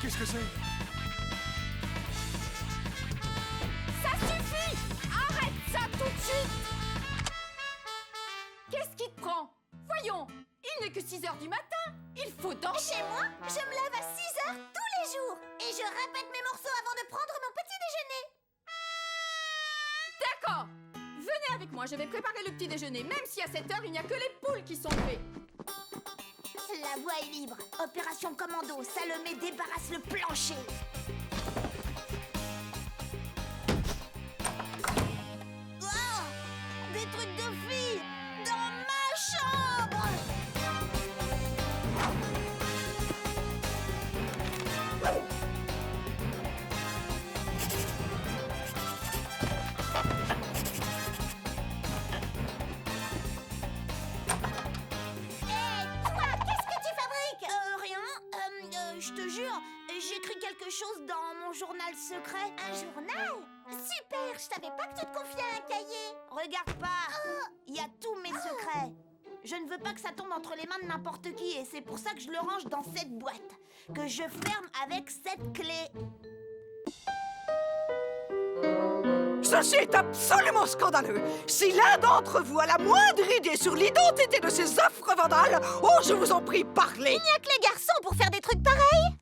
qu'est-ce que c'est? Ça suffit! Arrête ça tout de suite! Qu'est-ce qui te prend? Voyons, il n'est que 6h du matin. Il faut danser. Chez moi, je me lève à 6h tous les jours. Et je répète mes morceaux avant de prendre mon petit déjeuner. D'accord. Venez avec moi, je vais préparer le petit déjeuner. Même si à cette heure, il n'y a que les poules qui sont levées. La voie est libre. Opération commando. Salomé débarrasse le plancher. Oh, des trucs de filles dans ma chambre. Je te jure, j'écris quelque chose dans mon journal secret. Un journal? Super, je savais pas que tu te confiais à un cahier. Regarde pas, il y a tous mes secrets. Je ne veux pas que ça tombe entre les mains de n'importe qui et c'est pour ça que je le range dans cette boîte, que je ferme avec cette clé. Ceci est absolument scandaleux. Si l'un d'entre vous a la moindre idée sur l'identité de ces affreux vandales, oh, je vous en prie, parlez. Il n'y a que les garçons pour faire des trucs pareils.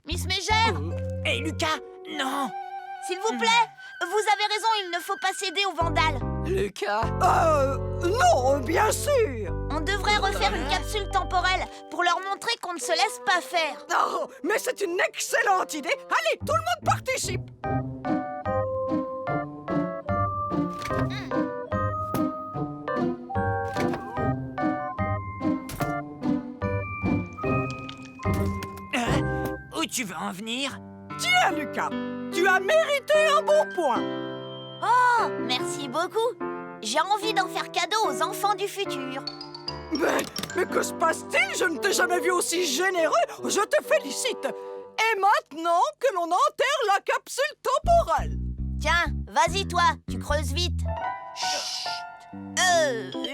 Miss Mégère, Hé, Lucas, non! s'il vous plaît, vous avez raison, il ne faut pas céder aux vandales. Lucas? Non, bien sûr. On devrait refaire une capsule temporelle pour leur montrer qu'on ne se laisse pas faire. Oh, mais c'est une excellente idée. Allez, tout le monde participe. Où tu veux en venir? Tiens, Lucas, tu as mérité un bon point. Oh, merci beaucoup. J'ai envie d'en faire cadeau aux enfants du futur. Mais que se passe-t-il? Je ne t'ai jamais vu aussi généreux. Je te félicite. Et maintenant que l'on enterre la capsule temporelle. Tiens, vas-y toi, tu creuses vite. Chut.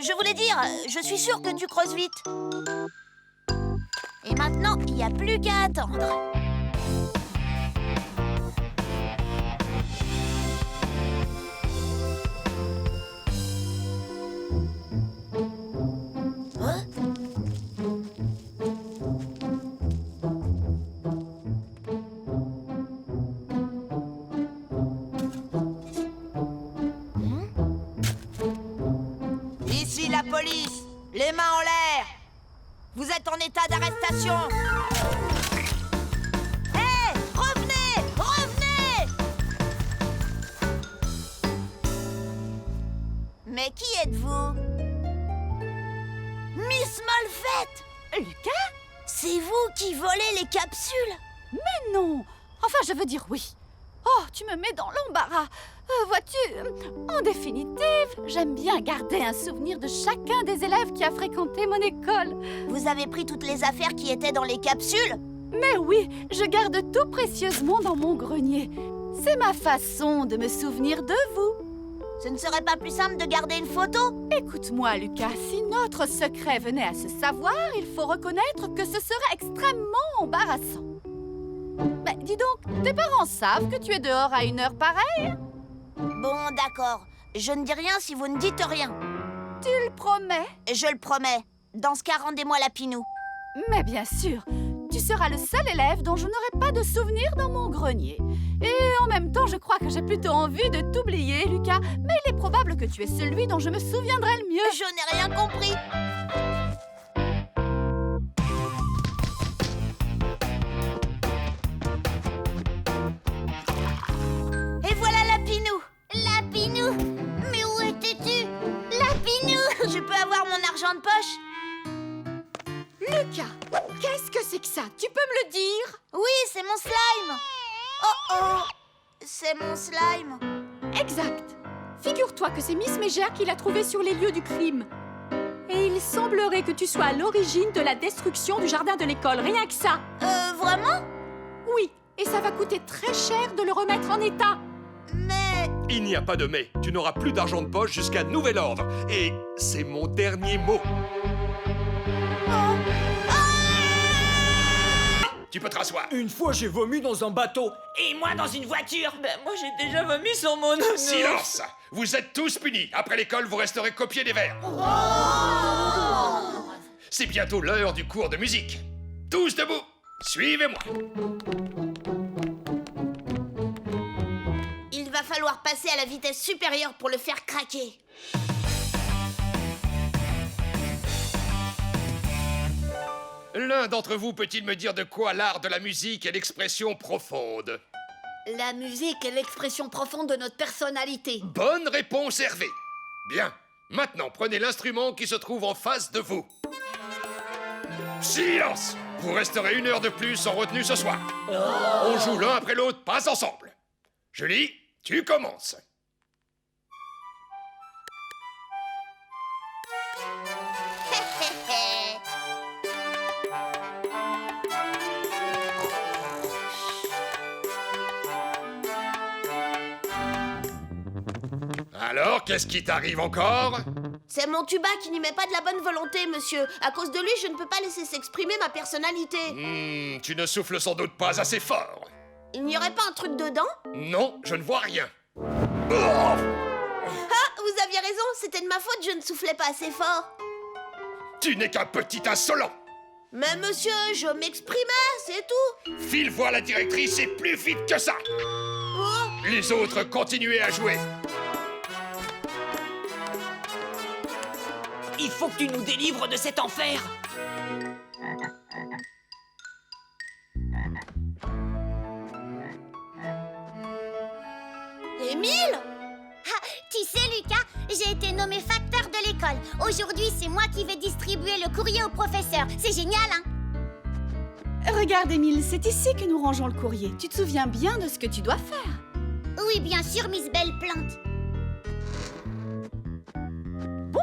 Je voulais dire, je suis sûre que tu creuses vite. Et maintenant, il n'y a plus qu'à attendre. Ici la police, les mains en l'air. Vous êtes en état d'arrestation. Hé, revenez, revenez. Mais qui êtes-vous? Miss Malfaite. Lucas? C'est vous qui volez les capsules? Mais non! Enfin, je veux dire oui. Oh, tu me mets dans l'embarras. Vois-tu, en définitive, j'aime bien garder un souvenir de chacun des élèves qui a fréquenté mon école. Vous avez pris toutes les affaires qui étaient dans les capsules? Mais oui, je garde tout précieusement dans mon grenier. C'est ma façon de me souvenir de vous. Ce ne serait pas plus simple de garder une photo? Écoute-moi, Lucas, si notre secret venait à se savoir, il faut reconnaître que ce serait extrêmement embarrassant. Mais dis donc, tes parents savent que tu es dehors à une heure pareille? Bon, d'accord. Je ne dis rien si vous ne dites rien. Tu le promets? Je le promets. Dans ce cas, rendez-moi la Pinou. Mais bien sûr, tu seras le seul élève dont je n'aurai pas de souvenir dans mon grenier. Et en même temps, je crois que j'ai plutôt envie de t'oublier, Lucas. Mais il est probable que tu es celui dont je me souviendrai le mieux. Je n'ai rien compris. Et voilà la Pinou. La Pinou! Mais où étais-tu? La Pinou! Je peux avoir mon argent de poche? Lucas, qu'est-ce que c'est que ça? Tu peux me le dire? Oui, c'est mon slime. Oh oh, c'est mon slime. Exact. Figure-toi que c'est Miss Mégère qui l'a trouvé sur les lieux du crime. Et il semblerait que tu sois à l'origine de la destruction du jardin de l'école, rien que ça. Vraiment? Oui, et ça va coûter très cher de le remettre en état. Mais... Il n'y a pas de mais. Tu n'auras plus d'argent de poche jusqu'à nouvel ordre. Et c'est mon dernier mot. Tu peux te rasseoir. Une fois, j'ai vomi dans un bateau. Et moi, dans une voiture. Ben, moi, j'ai déjà vomi sur mon nounours. Silence! Vous êtes tous punis. Après l'école, vous resterez copiés des vers. C'est bientôt l'heure du cours de musique. Tous debout. Suivez-moi. Il va falloir passer à la vitesse supérieure pour le faire craquer. L'un d'entre vous peut-il me dire de quoi l'art de la musique est l'expression profonde? La musique est l'expression profonde de notre personnalité. Bonne réponse, Hervé. Bien. Maintenant, prenez l'instrument qui se trouve en face de vous. Silence! Vous resterez 1 heure de plus en retenue ce soir. On joue l'un après l'autre, pas ensemble. Julie, tu commences. Alors, qu'est-ce qui t'arrive encore? C'est mon tuba qui n'y met pas de la bonne volonté, monsieur. À cause de lui, je ne peux pas laisser s'exprimer ma personnalité. Tu ne souffles sans doute pas assez fort. Il n'y aurait pas un truc dedans? Non, je ne vois rien. Oh! Ah, vous aviez raison, c'était de ma faute, je ne soufflais pas assez fort. Tu n'es qu'un petit insolent. Mais monsieur, je m'exprimais, c'est tout. File voir la directrice et plus vite que ça. Les autres, continuez à jouer. Il faut que tu nous délivres de cet enfer. Émile? Ah, tu sais, Lucas, j'ai été nommé facteur de l'école. Aujourd'hui, c'est moi qui vais distribuer le courrier au professeur. C'est génial, hein? Regarde, Émile, c'est ici que nous rangeons le courrier. Tu te souviens bien de ce que tu dois faire? Oui, bien sûr, Miss Belle Plante.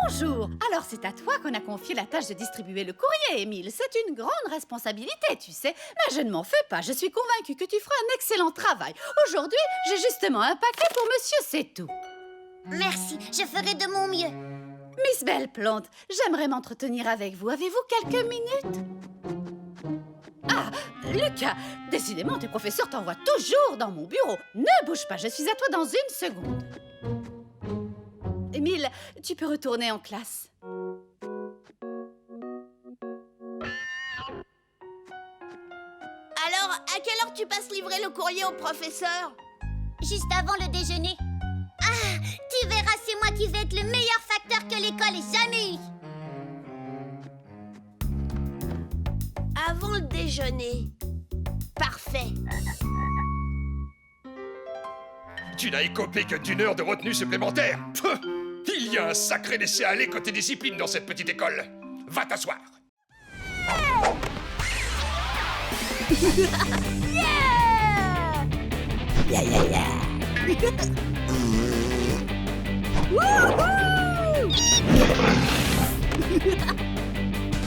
Bonjour. Alors, c'est à toi qu'on a confié la tâche de distribuer le courrier, Émile. C'est une grande responsabilité, tu sais. Mais je ne m'en fais pas. Je suis convaincue que tu feras un excellent travail. Aujourd'hui, j'ai justement un paquet pour monsieur, c'est tout. Merci, je ferai de mon mieux. Miss Belle Plante, j'aimerais m'entretenir avec vous. Avez-vous quelques minutes? Ah, Lucas, décidément, tes professeurs t'envoient toujours dans mon bureau. Ne bouge pas, je suis à toi dans 1 seconde. Émile, tu peux retourner en classe. Alors, à quelle heure tu passes livrer le courrier au professeur? Juste avant le déjeuner. Ah, tu verras, c'est moi qui vais être le meilleur facteur que l'école ait jamais eu. Avant le déjeuner. Parfait. Tu n'as écopé que d'1 heure de retenue supplémentaire. Pfff, il y a un sacré laisser-aller côté discipline dans cette petite école. Va t'asseoir. Aïe, aïe, aïe, aïe.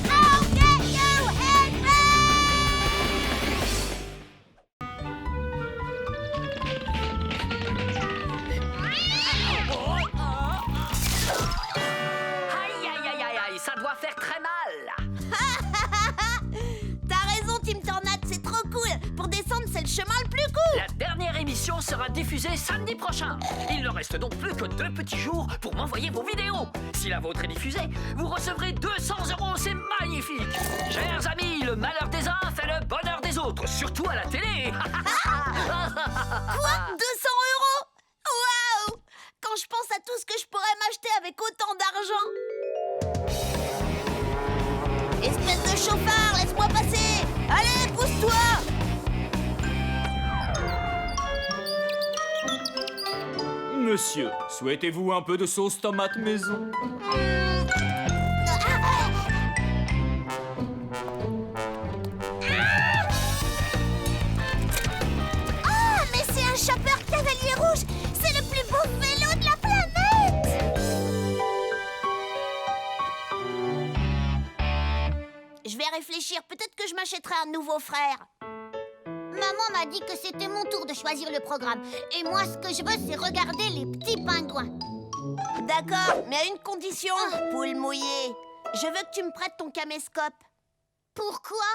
I'll get you, Henry! Aïe, aïe, aïe, aïe, aïe, ça doit faire très mal. T'as raison, Team Tornade, c'est trop cool. Pour descendre, c'est le chemin le plus court. La dernière émission sera diffusée samedi prochain. Il ne reste donc plus que 2 petits jours pour m'envoyer vos vidéos. Si la vôtre est diffusée, vous recevrez 200 €, c'est magnifique. Chers amis, le malheur des uns fait le bonheur des autres, surtout à la télé. Quoi 200 €? Waouh! Quand je pense à tout ce que je pourrais m'acheter avec autant d'argent. Espèce de chauffard, laisse-moi passer. Allez, pousse-toi. Monsieur, souhaitez-vous un peu de sauce tomate maison? Oh, mais c'est un chopper cavalier rouge! C'est le plus beau vélo de la planète! Je vais réfléchir, peut-être que je m'achèterai un nouveau frère. Maman m'a dit que c'était mon tour de choisir le programme. Et moi, ce que je veux, c'est regarder les petits pingouins. D'accord, mais à une condition, poule mouillée. Je veux que tu me prêtes ton caméscope. Pourquoi?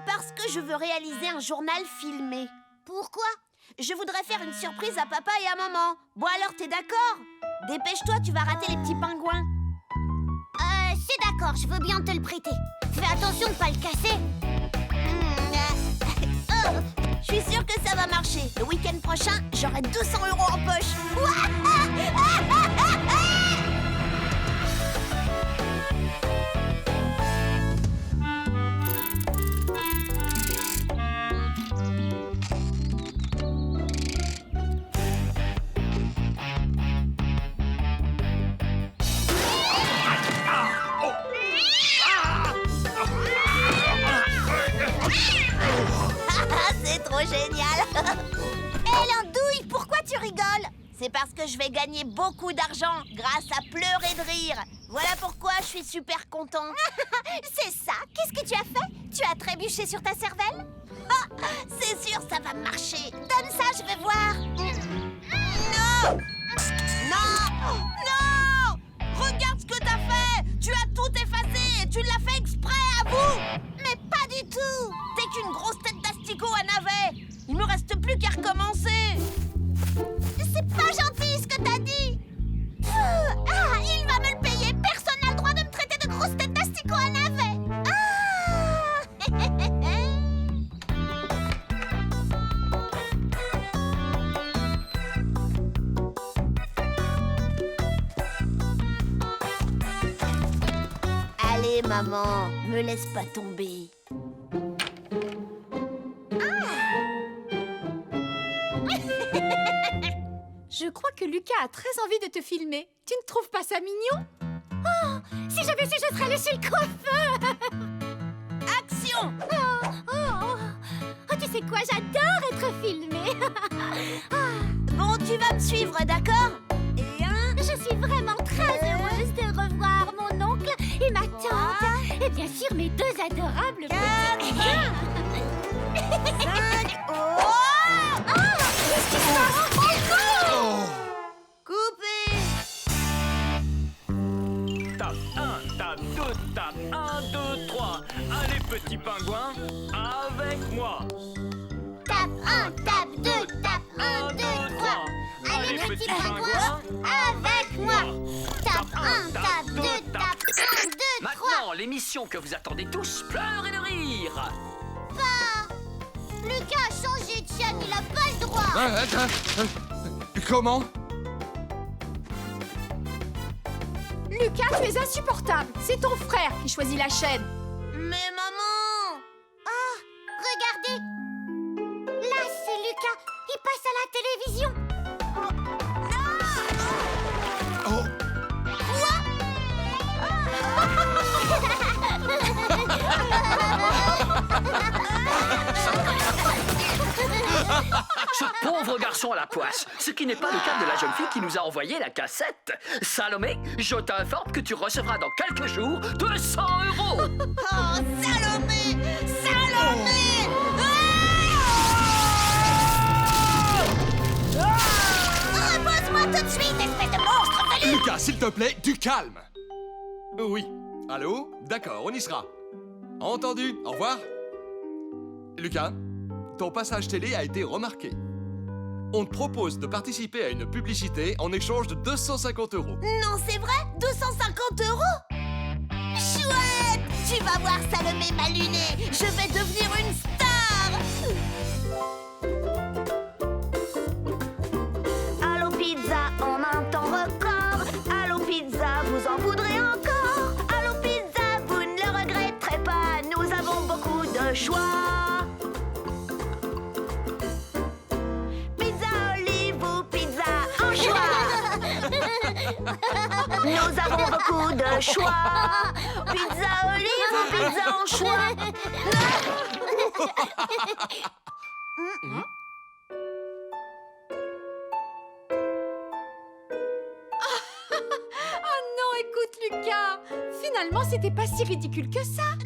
Parce que je veux réaliser un journal filmé. Pourquoi? Je voudrais faire une surprise à papa et à maman. Bon alors, t'es d'accord? Dépêche-toi, tu vas rater les petits pingouins. C'est d'accord, je veux bien te le prêter. Fais attention de pas le casser. Je suis sûre que ça va marcher. Le week-end prochain, j'aurai 200 € en poche. C'est trop génial. Hé, l'andouille, pourquoi tu rigoles? C'est parce que je vais gagner beaucoup d'argent grâce à pleurer de rire. Voilà pourquoi je suis super content. C'est ça? Qu'est-ce que tu as fait? Tu as trébuché sur ta cervelle? C'est sûr, ça va marcher. Donne ça, je vais voir. Non! Non! Non! Regarde ce que t'as fait! Tu as tout effacé et tu l'as fait exprès, avoue! Mais pas du tout! T'es qu'une grosse tête d'asticot à navet! Il me reste plus qu'à recommencer! C'est pas gentil ce que t'as dit! Il va me le payer! Personne n'a le droit de me traiter de grosse tête d'asticot à navet! Allez, maman, me laisse pas tomber. Je crois que Lucas a très envie de te filmer. Tu ne trouves pas ça mignon? Oh, si j'avais su, je serais allée chez le coiffeur! Action! Oh, tu sais quoi, j'adore être filmée! Bon, tu vas me suivre, d'accord? Je suis vraiment très heureuse de revoir mon oncle et ma tante. Et bien sûr, mes 2 adorables petits. 5, Qu'est-ce qui se passe? Coupé! Tape 1, tape 2, tape 1, 2, 3. Allez, petit pingouin, avec moi. Tape 1, tape 2, tape 1, 2, 3. Allez, petit pingouin, avec moi. Tape 1, tape 2, tape 1, 2, 3. Maintenant, l'émission que vous attendez tous, pleurer de rire. Pas. Lucas a changé de chaîne, il a pas le droit. Comment? Lucas, tu es insupportable. C'est ton frère qui choisit la chaîne. Mais maman! Regardez. Là, c'est Lucas. Il passe à la télévision. Ha ha ha! pauvre garçon à la poisse, ce qui n'est pas le cas de la jeune fille qui nous a envoyé la cassette. Salomé, je t'informe que tu recevras dans quelques jours 200 €. Oh, Salomé! Salomé! Repose-moi tout de suite, espèce de monstre velu! Lucas, s'il te plaît, du calme. Oui. Allô? D'accord, on y sera. Entendu. Au revoir. Lucas, ton passage télé a été remarqué. On te propose de participer à une publicité en échange de 250 €. Non, c'est vrai? 250 €? Chouette! Tu vas voir, Salomé ma lunée! Je vais devenir une star! Allo Pizza en un temps record. Allo Pizza, vous en voudrez encore. Allo Pizza, vous ne le regretterez pas. Nous avons beaucoup de choix. Pizza olive ou pizza en choix. Nous avons beaucoup de choix. Pizza olive ou pizza en choix. Oh non, écoute, Lucas. Finalement, c'était pas si ridicule que ça.